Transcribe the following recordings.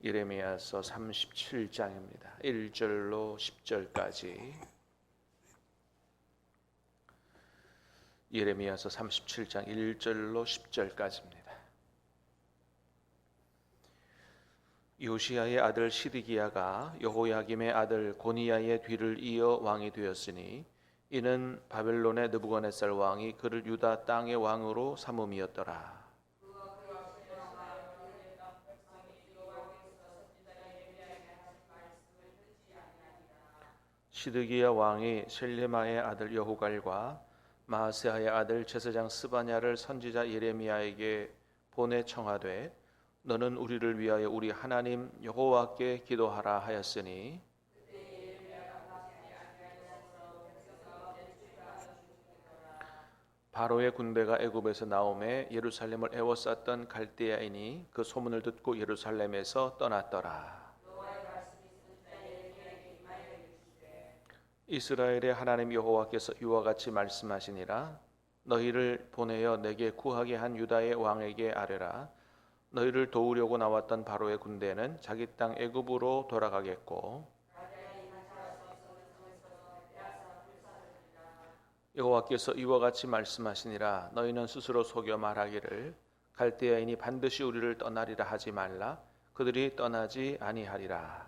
예레미야서 37장입니다. 1절로 10절까지. 예레미야서 37장 1절로 10절까지입니다. 요시야의 아들 시드기야가 여호야김의 아들 고니야의 뒤를 이어 왕이 되었으니 이는 바벨론의 느부갓네살 왕이 그를 유다 땅의 왕으로 삼음이었더라. 시드기야 왕이 셀레마의 아들 여후갈과 마아세아의 아들 제사장 스바냐를 선지자 예레미야에게 보내 청하되 너는 우리를 위하여 우리 하나님 여호와께 기도하라 하였으니 바로의 군대가 애굽에서 나오매 예루살렘을 에워쌌던 갈대아인이 그 소문을 듣고 예루살렘에서 떠났더라. 이스라엘의 하나님 여호와께서 이와 같이 말씀하시니라. 너희를 보내어 내게 구하게 한 유다의 왕에게 아뢰라. 너희를 도우려고 나왔던 바로의 군대는 자기 땅 애굽으로 돌아가겠고 여호와께서 이와 같이 말씀하시니라. 너희는 스스로 속여 말하기를 갈대아인이 반드시 우리를 떠나리라 하지 말라. 그들이 떠나지 아니하리라.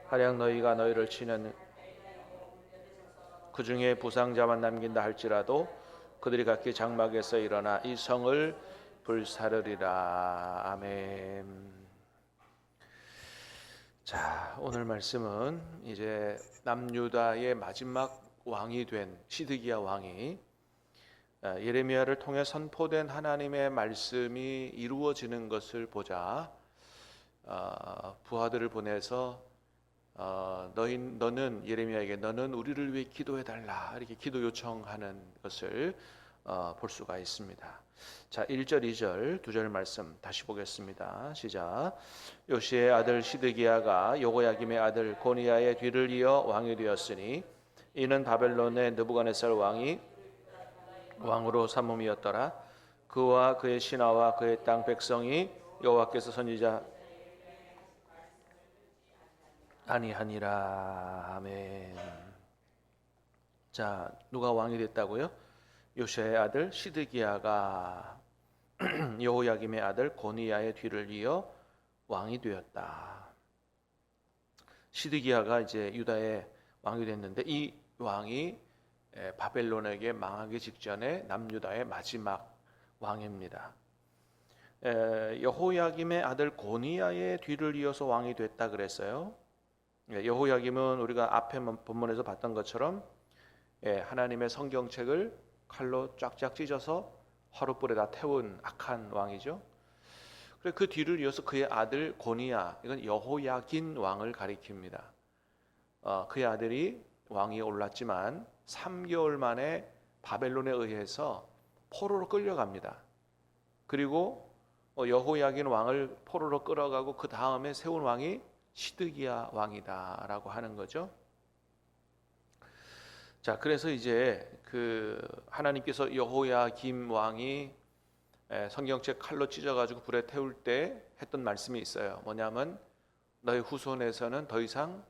가령 너희가 너희를 치는 그 중에 부상자만 남긴다 할지라도 그들이 각기 장막에서 일어나 이 성을 불사르리라. 아멘. 자, 오늘 말씀은 이제 남유다의 마지막 왕이 된 시드기야 왕이 예레미야를 통해 선포된 하나님의 말씀이 이루어지는 것을 보자 부하들을 보내서 너는 예레미야에게 너는 우리를 위해 기도해달라 이렇게 기도 요청하는 것을 볼 수가 있습니다. 자, 1절 2절 두 절 말씀 다시 보겠습니다. 시작. 요시의 아들 시드기야가 여호야김의 아들 고니야의 뒤를 이어 왕이 되었으니 이는 바벨론의 느부갓네살 왕이 왕으로 삼음이었더라. 그와 그의 신하와 그의 땅 백성이 여호와께서 선지자 아니하니라. 아멘. 자, 누가 왕이 됐다고요? 요시야의 아들 시드기야가 여호야김의 아들 고니야의 뒤를 이어 왕이 되었다. 시드기야가 이제 유다의 왕이 됐는데 이 왕이 바벨론에게 망하기 직전에 남유다의 마지막 왕입니다. 여호야김의 아들 고니야의 뒤를 이어서 왕이 됐다 그랬어요. 여호야김은 우리가 앞에 본문에서 봤던 것처럼 하나님의 성경책을 칼로 쫙쫙 찢어서 화롯불에다 태운 악한 왕이죠. 그래 그 뒤를 이어서 그의 아들 고니야, 이건 여호야긴 왕을 가리킵니다. 그의 아들이 왕위에 올랐지만 3개월 만에 바벨론에 의해서 포로로 끌려갑니다. 그리고 여호야긴 왕을 포로로 끌어가고 그 다음에 세운 왕이 시드기야 왕이다라고 하는 거죠. 자, 그래서 이제 그 하나님께서 여호야김 왕이 성경책 칼로 찢어가지고 불에 태울 때 했던 말씀이 있어요. 뭐냐면 너의 후손에서는 더 이상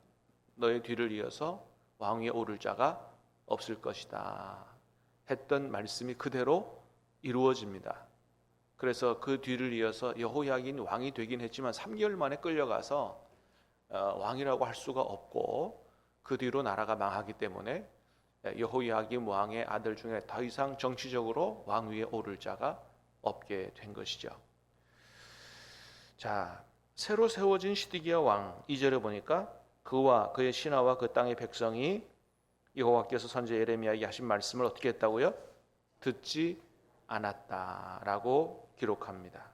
너의 뒤를 이어서 왕위에 오를 자가 없을 것이다 했던 말씀이 그대로 이루어집니다. 그래서 그 뒤를 이어서 여호야긴 왕이 되긴 했지만 3개월 만에 끌려가서 왕이라고 할 수가 없고 그 뒤로 나라가 망하기 때문에 여호야김 왕의 아들 중에 더 이상 정치적으로 왕위에 오를 자가 없게 된 것이죠. 자, 새로 세워진 시드기야 왕 2절에 보니까 그와 그의 신하와 그 땅의 백성이 여호와께서 선지자 예레미야에게 하신 말씀을 어떻게 했다고요? 듣지 않았다라고 기록합니다.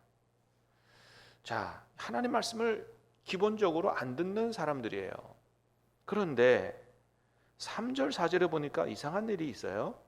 자, 하나님 말씀을 기본적으로 안 듣는 사람들이에요. 그런데 3절 4절에 보니까 이상한 일이 있어요.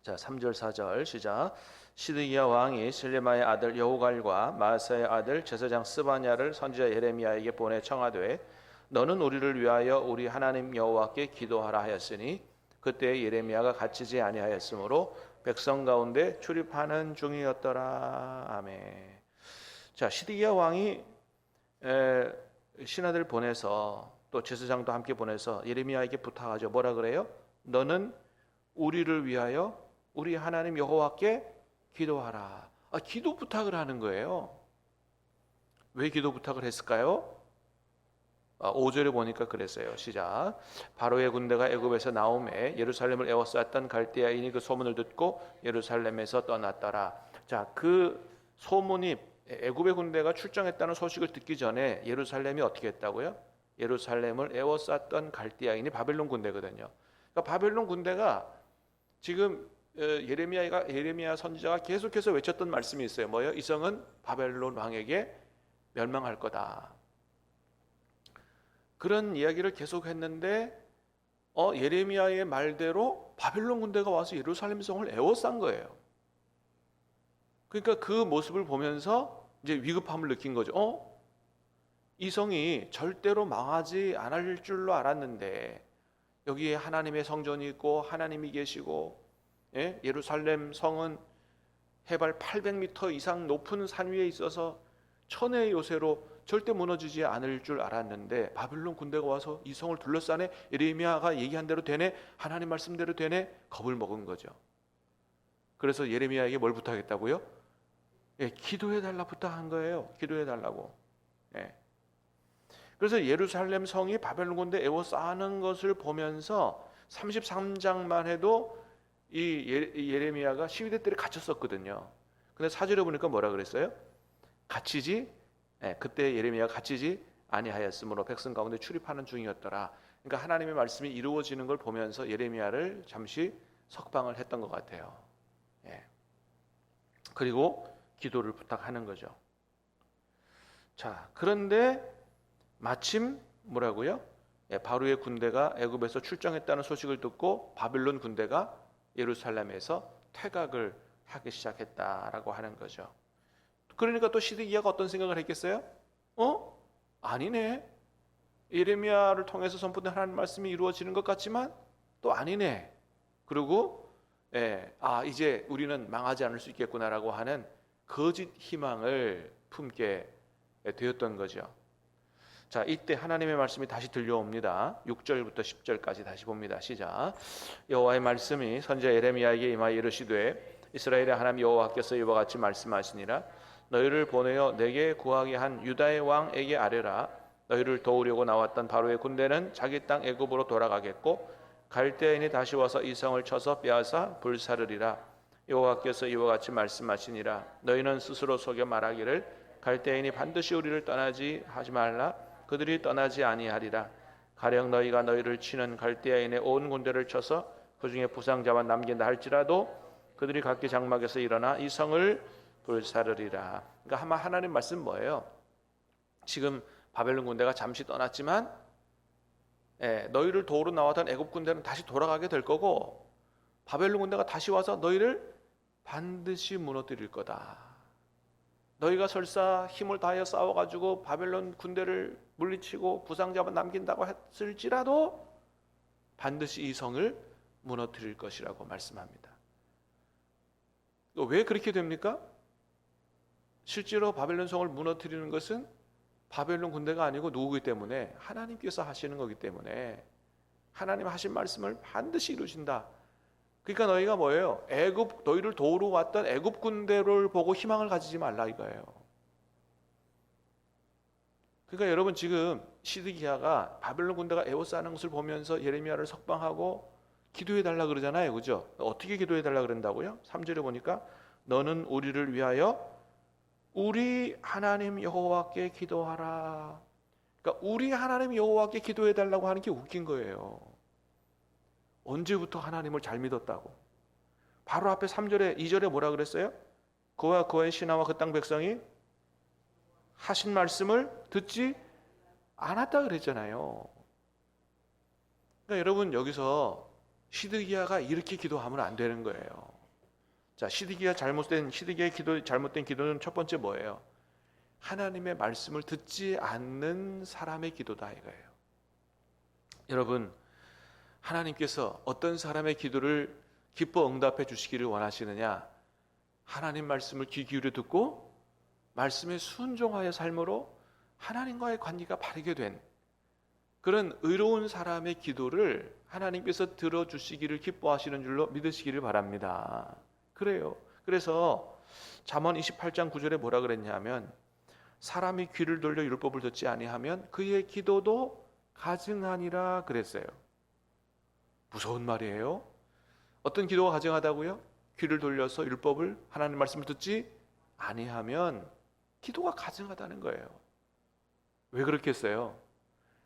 자, 3절 4절 시작. 시드기야 왕이 셀레마의 아들 여후갈과 마아세아의 아들 제사장 스바냐를 선지자 예레미야에게 보내 청하되 너는 우리를 위하여 우리 하나님 여호와께 기도하라 하였으니 그때 예레미야가 갇히지 아니하였으므로 백성 가운데 출입하는 중이었더라. 아멘. 자, 시드기야 왕이 신하들 보내서 또 제사장도 함께 보내서 예레미야에게 부탁하죠. 뭐라 그래요? 너는 우리를 위하여 우리 하나님 여호와께 기도하라. 기도 부탁을 하는 거예요. 왜 기도 부탁을 했을까요? 5절에 보니까 그랬어요. 시작. 바로의 군대가 애굽에서 나오매 예루살렘을 에워쌌던 갈대아인이 그 소문을 듣고 예루살렘에서 떠났더라. 자, 그 소문이 애굽의 군대가 출정했다는 소식을 듣기 전에 예루살렘이 어떻게 했다고요? 예루살렘을 에워쌌던 갈대아인이 바벨론 군대거든요. 그러니까 바벨론 군대가 지금 예레미야 선지자가 계속해서 외쳤던 말씀이 있어요. 뭐예요? 이 성은 바벨론 왕에게 멸망할 거다. 그런 이야기를 계속했는데 예레미야의 말대로 바벨론 군대가 와서 예루살렘 성을 에워싼 거예요. 그러니까 그 모습을 보면서 이제 위급함을 느낀 거죠. 이 성이 절대로 망하지 않을 줄로 알았는데 여기에 하나님의 성전이 있고 하나님이 계시고, 예루살렘 성은 해발 800m 이상 높은 산 위에 있어서 천의 요새로 절대 무너지지 않을 줄 알았는데 바벨론 군대가 와서 이 성을 둘러싸네. 예레미야가 얘기한 대로 되네. 하나님 말씀대로 되네. 겁을 먹은 거죠. 그래서 예레미야에게 뭘 부탁했다고요? 기도해달라 부탁한 거예요. 기도해달라고. 그래서 예루살렘 성이 바벨론 군대 에워싸는 것을 보면서 33장만 해도 이 예레미야가 시위대 때를 갇혔었거든요. 근데 사절에 보니까 뭐라 그랬어요? 그때 예레미야가 갇히지 아니하였으므로 백성 가운데 출입하는 중이었더라. 그러니까 하나님의 말씀이 이루어지는 걸 보면서 예레미야를 잠시 석방을 했던 것 같아요. 그리고 기도를 부탁하는 거죠. 자, 그런데 마침 뭐라고요? 바로의 군대가 애굽에서 출정했다는 소식을 듣고 바벨론 군대가 예루살렘에서 퇴각을 하기 시작했다라고 하는 거죠. 그러니까 또 시드기야가 어떤 생각을 했겠어요? 아니네. 예레미야를 통해서 선포된 하나님 말씀이 이루어지는 것 같지만 또 아니네. 그리고 이제 우리는 망하지 않을 수 있겠구나라고 하는 거짓 희망을 품게 되었던 거죠. 자, 이때 하나님의 말씀이 다시 들려옵니다. 6절부터 10절까지 다시 봅니다. 시작. 여호와의 말씀이 선지자 예레미야에게 임하여 이르시되 이스라엘의 하나님 여호와께서 이와 같이 말씀하시니라. 너희를 보내어 내게 구하게 한 유다의 왕에게 아뢰라. 너희를 도우려고 나왔던 바로의 군대는 자기 땅 애굽으로 돌아가겠고 갈대인이 다시 와서 이 성을 쳐서 빼앗아 불사르리라. 여호와께서 이와 같이 말씀하시니라. 너희는 스스로 속여 말하기를 갈대인이 반드시 우리를 떠나지 하지 말라. 그들이 떠나지 아니하리라. 가령 너희가 너희를 치는 갈대인의 온 군대를 쳐서 그 중에 부상자만 남긴다 할지라도 그들이 각기 장막에서 일어나 이 성을 불사르리라. 그러니까 아마 하나님 말씀 뭐예요? 지금 바벨론 군대가 잠시 떠났지만 너희를 도우러 나왔던 애굽 군대는 다시 돌아가게 될 거고 바벨론 군대가 다시 와서 너희를 반드시 무너뜨릴 거다. 너희가 설사 힘을 다하여 싸워가지고 바벨론 군대를 물리치고 부상자만 남긴다고 했을지라도 반드시 이 성을 무너뜨릴 것이라고 말씀합니다. 왜 그렇게 됩니까? 실제로 바벨론 성을 무너뜨리는 것은 바벨론 군대가 아니고 누구기 때문에 하나님께서 하시는 거기 때문에 하나님 하신 말씀을 반드시 이루신다. 그러니까 너희가 뭐예요? 너희를 도우러 왔던 애굽 군대를 보고 희망을 가지지 말라 이거예요. 그러니까 여러분 지금 시드기야가 바벨론 군대가 에워싸는 것을 보면서 예레미야를 석방하고 기도해 달라 그러잖아요. 그죠? 어떻게 기도해 달라 그런다고요? 3절에 보니까 너는 우리를 위하여 우리 하나님 여호와께 기도하라. 그러니까 우리 하나님 여호와께 기도해 달라고 하는 게 웃긴 거예요. 언제부터 하나님을 잘 믿었다고? 바로 앞에 3절에 2절에 뭐라 그랬어요? 그와 그의 신하와 그 땅 백성이 하신 말씀을 듣지 않았다 그랬잖아요. 그러니까 여러분 여기서 시드기야가 이렇게 기도하면 안 되는 거예요. 자, 시드기야의 잘못된 기도는 첫 번째 뭐예요? 하나님의 말씀을 듣지 않는 사람의 기도다 이거예요. 여러분 하나님께서 어떤 사람의 기도를 기뻐 응답해 주시기를 원하시느냐? 하나님 말씀을 귀 기울여 듣고 말씀에 순종하여 삶으로 하나님과의 관계가 바르게 된 그런 의로운 사람의 기도를 하나님께서 들어주시기를 기뻐하시는 줄로 믿으시기를 바랍니다. 그래요. 그래서 잠언 28장 9절에 뭐라 그랬냐면 사람이 귀를 돌려 율법을 듣지 아니하면 그의 기도도 가증하니라 그랬어요. 무서운 말이에요. 어떤 기도가 가증하다고요? 귀를 돌려서 율법을 하나님 말씀을 듣지 아니하면 기도가 가증하다는 거예요. 왜 그렇겠어요?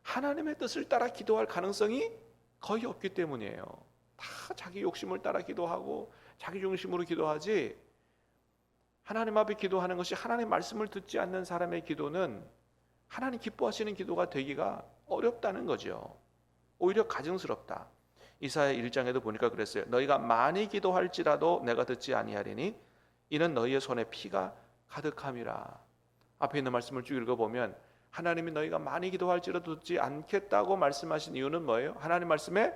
하나님의 뜻을 따라 기도할 가능성이 거의 없기 때문이에요. 다 자기 욕심을 따라 기도하고 자기 중심으로 기도하지, 하나님 앞에 기도하는 것이 하나님 말씀을 듣지 않는 사람의 기도는 하나님 기뻐하시는 기도가 되기가 어렵다는 거죠. 오히려 가증스럽다. 이사야 1장에도 보니까 그랬어요. 너희가 많이 기도할지라도 내가 듣지 아니하리니 이는 너희의 손에 피가 가득함이라. 앞에 있는 말씀을 쭉 읽어보면 하나님이 너희가 많이 기도할지라도 듣지 않겠다고 말씀하신 이유는 뭐예요? 하나님 말씀에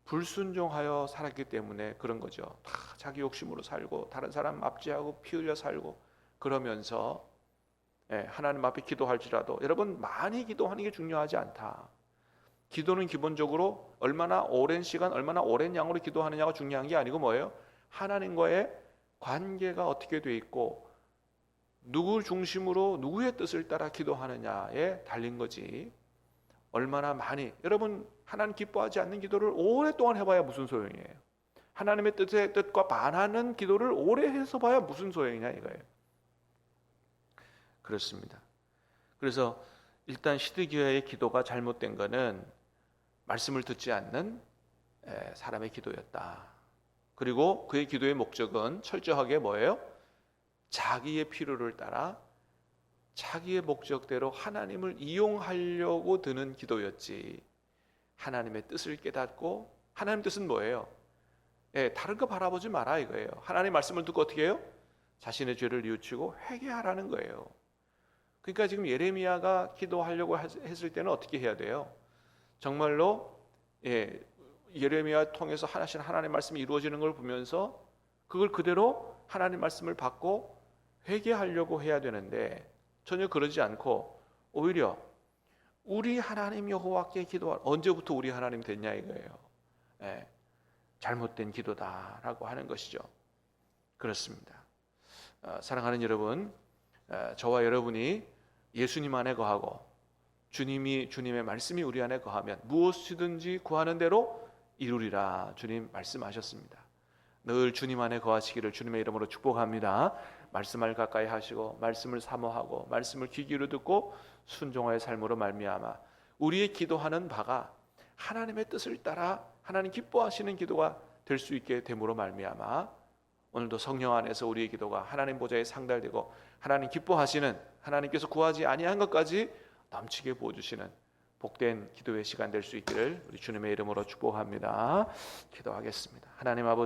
불순종하여 살았기 때문에 그런 거죠. 다 자기 욕심으로 살고 다른 사람 압제하고 피 흘려 살고 그러면서 하나님 앞에 기도할지라도, 여러분 많이 기도하는 게 중요하지 않다. 기도는 기본적으로 얼마나 오랜 시간, 얼마나 오랜 양으로 기도하느냐가 중요한 게 아니고 뭐예요? 하나님과의 관계가 어떻게 돼 있고 누구 중심으로 누구의 뜻을 따라 기도하느냐에 달린 거지. 얼마나 많이, 여러분 하나님 기뻐하지 않는 기도를 오랫동안 해봐야 무슨 소용이에요? 하나님의 뜻과 반하는 기도를 오래 해서 봐야 무슨 소용이냐 이거예요. 그렇습니다. 그래서 일단 시드기야의 기도가 잘못된 것은 말씀을 듣지 않는 사람의 기도였다. 그리고 그의 기도의 목적은 철저하게 뭐예요? 자기의 필요를 따라 자기의 목적대로 하나님을 이용하려고 드는 기도였지, 하나님의 뜻을 깨닫고, 하나님 뜻은 뭐예요? 다른 거 바라보지 마라 이거예요. 하나님 말씀을 듣고 어떻게 해요? 자신의 죄를 뉘우치고 회개하라는 거예요. 그러니까 지금 예레미야가 기도하려고 했을 때는 어떻게 해야 돼요? 정말로 예레미야 통해서 하나님 말씀이 이루어지는 걸 보면서 그걸 그대로 하나님 말씀을 받고 회개하려고 해야 되는데 전혀 그러지 않고 오히려 우리 하나님 여호와께 기도할, 언제부터 우리 하나님 됐냐 이거예요. 잘못된 기도다라고 하는 것이죠. 그렇습니다. 사랑하는 여러분, 저와 여러분이 예수님 안에 거하고 주님의 말씀이 우리 안에 거하면 무엇이든지 구하는 대로 이루리라 주님 말씀하셨습니다. 늘 주님 안에 거하시기를 주님의 이름으로 축복합니다. 말씀을 가까이 하시고 말씀을 사모하고 말씀을 귀 기울여 듣고 순종하의 삶으로 말미암아 우리의 기도하는 바가 하나님의 뜻을 따라 하나님 기뻐하시는 기도가 될 수 있게 됨으로 말미암아 오늘도 성령 안에서 우리의 기도가 하나님 보좌에 상달되고 하나님 기뻐하시는, 하나님께서 구하지 아니한 것까지 넘치게 부어주시는 복된 기도의 시간 될 수 있기를 우리 주님의 이름으로 축복합니다. 기도하겠습니다. 하나님 아버지,